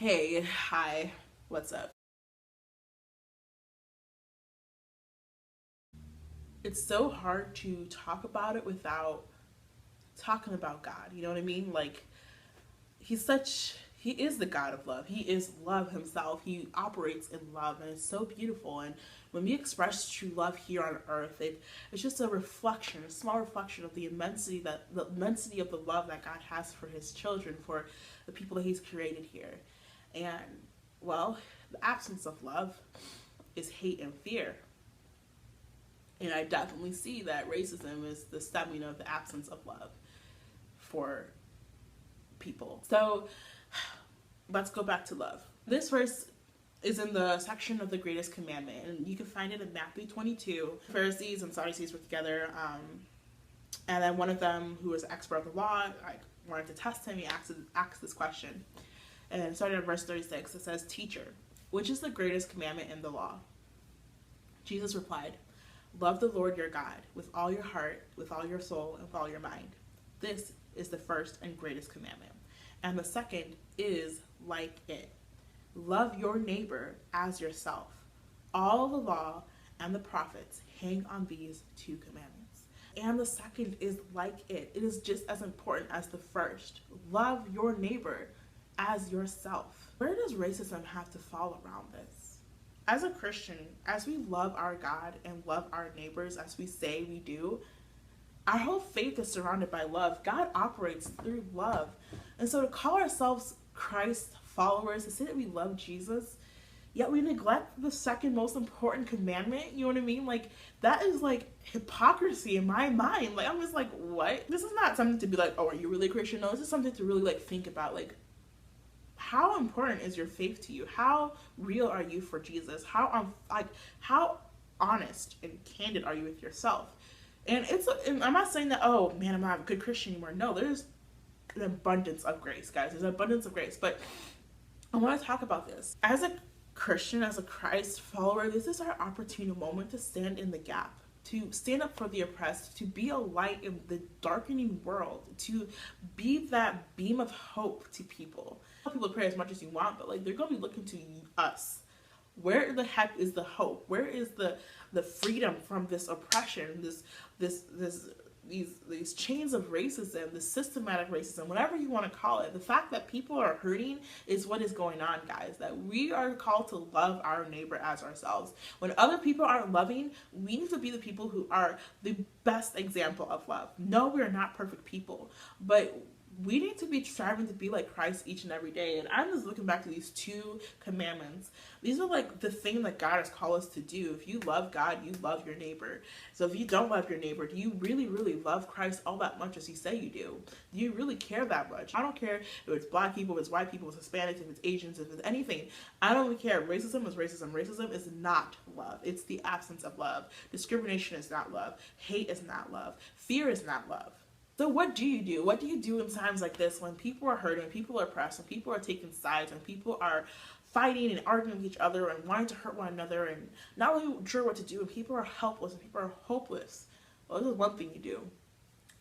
Hey, hi, what's up? It's so hard to talk about it without talking about God. You know what I mean? Like, he is the God of love. He is love himself. He operates in love, and it's so beautiful. And when we express true love here on earth, it's just a reflection, a small reflection of the immensity of the love that God has for his children, for the people that he's created here. And, well, the absence of love is hate and fear. And I definitely see that racism is the stemming of the absence of love for people. So let's go back to love. This verse is in the section of the greatest commandment, and you can find it in Matthew 22. Pharisees and Sadducees were together, and then one of them, who was an expert of the law, like, wanted to test him. He asked this question, and starting at verse 36, it says, "Teacher, which is the greatest commandment in the law?" Jesus replied, "Love the Lord your God with all your heart, with all your soul, and with all your mind. This is the first and greatest commandment. And the second is like it. Love your neighbor as yourself. All the law and the prophets hang on these two commandments." And the second is like it. It is just as important as the first. Love your neighbor as yourself. Where does racism have to fall around this? As a Christian, as we love our God and love our neighbors as we say we do, our whole faith is surrounded by love. God operates through love. And so to call ourselves Christ followers, to say that we love Jesus, yet we neglect the second most important commandment, you know what I mean? Like, that is like hypocrisy in my mind. Like, I'm just like, what? This is not something to be like, oh, are you really a Christian? No, this is something to really like think about. Like, how important is your faith to you? How real are you for Jesus? How honest and candid are you with yourself? And I'm not saying that, oh man, I'm not a good Christian anymore. No, there's an abundance of grace, guys. There's an abundance of grace. But I want to talk about this. As a Christian, as a Christ follower, this is our opportune moment to stand in the gap, to stand up for the oppressed, to be a light in the darkening world, to be that beam of hope to people. People pray as much as you want, but like, they're going to be looking to us. Where the heck is the hope? Where is the freedom from this oppression, these chains of racism, this systematic racism, whatever you want to call it? The fact that people are hurting is what is going on, guys. That we are called to love our neighbor as ourselves. When other people aren't loving, we need to be the people who are the best example of love. No, we are not perfect people, but we need to be striving to be like Christ each and every day. And I'm just looking back to these two commandments. These are like the thing that God has called us to do. If you love God, you love your neighbor. So if you don't love your neighbor, do you really, really love Christ all that much as you say you do? Do you really care that much? I don't care if it's black people, if it's white people, if it's Hispanics, if it's Asians, if it's anything. I don't really care. Racism is racism. Racism is not love. It's the absence of love. Discrimination is not love. Hate is not love. Fear is not love. So what do you do? What do you do in times like this when people are hurting, when people are oppressed, when people are taking sides, when people are fighting and arguing with each other and wanting to hurt one another and not really sure what to do, and people are helpless and people are hopeless? Well, this is one thing you do.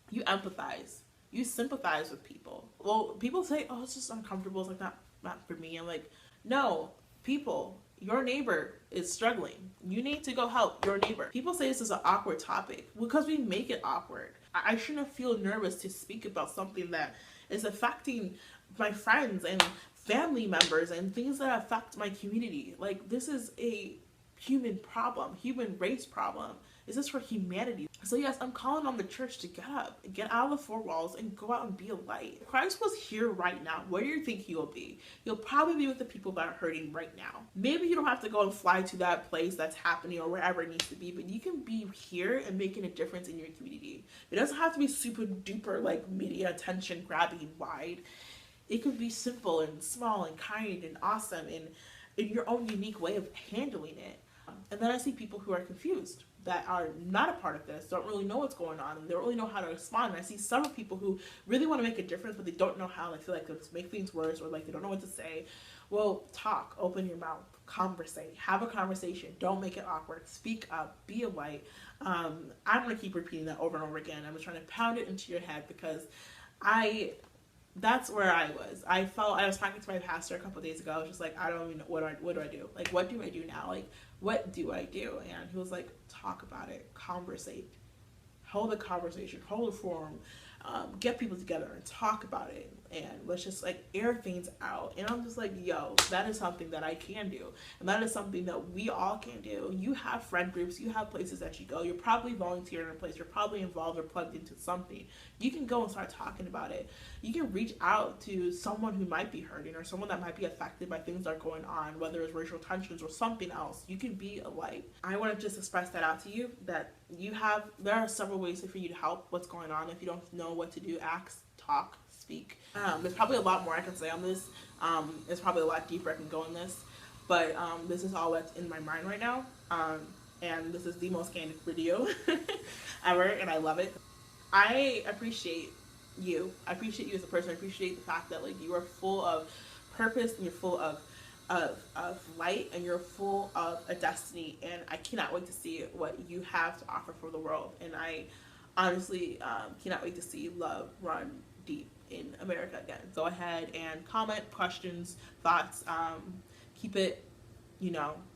You empathize. You sympathize with people. Well, people say, oh, it's just uncomfortable. It's like not for me. I'm like, no, people, your neighbor is struggling. You need to go help your neighbor. People say this is an awkward topic because we make it awkward. I shouldn't feel nervous to speak about something that is affecting my friends and family members and things that affect my community. Like, this is a human problem, human race problem. This is for humanity. So yes, I'm calling on the church to get up, get out of the four walls, and go out and be a light. If Christ was here right now, where do you think he will be? He'll probably be with the people that are hurting right now. Maybe you don't have to go and fly to that place that's happening or wherever it needs to be, but you can be here and making a difference in your community. It doesn't have to be super duper like media attention grabbing wide. It could be simple and small and kind and awesome and in your own unique way of handling it. And then I see people who are confused, that are not a part of this, don't really know what's going on, and they don't really know how to respond. And I see several people who really want to make a difference, but they don't know how. They feel like they'll just make things worse, or like they don't know what to say. Well, talk, open your mouth, conversate, have a conversation. Don't make it awkward. Speak up, be a light. I'm going to keep repeating that over and over again. I'm just trying to pound it into your head because I that's where I was. I was talking to my pastor a couple of days ago. I was just like, I don't even know, what do I do? Like, what do I do now? Like, what do I do? And he was like, talk about it, conversate, hold a conversation, hold a forum, get people together and talk about it, and let's just like air things out. And I'm just like, yo, that is something that I can do, and that is something that we all can do. You have friend groups, you have places that you go, you're probably volunteering in a place, you're probably involved or plugged into something. You can go and start talking about it. You can reach out to someone who might be hurting or someone that might be affected by things that are going on, whether it's racial tensions or something else. You can be a light. I want to just express that out to you, that there are several ways for you to help what's going on. If you don't know what to do, ask, talk, speak. There's probably a lot more I can say on this. It's probably a lot deeper I can go in this, but this is all that's in my mind right now. And this is the most candid video ever, and I love it. I appreciate you. I appreciate you as a person. I appreciate the fact that like you are full of purpose, and you're full of light, and you're full of a destiny, and I cannot wait to see what you have to offer for the world. And I honestly cannot wait to see love run deep in America again. Go ahead and comment, questions, thoughts. Keep it,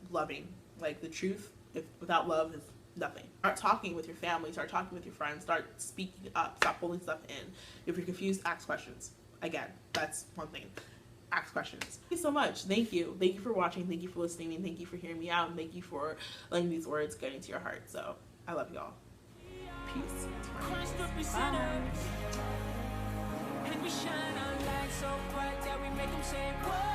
loving. Like, the truth, without love, is nothing. Start talking with your family, start talking with your friends, start speaking up, stop holding stuff in. If you're confused, ask questions. Again, that's one thing. Ask questions. Thank you so much. Thank you. Thank you for watching. Thank you for listening. And thank you for hearing me out. And thank you for letting these words get into your heart. So, I love y'all. Peace. And we shine our light so bright that we make them say, whoa.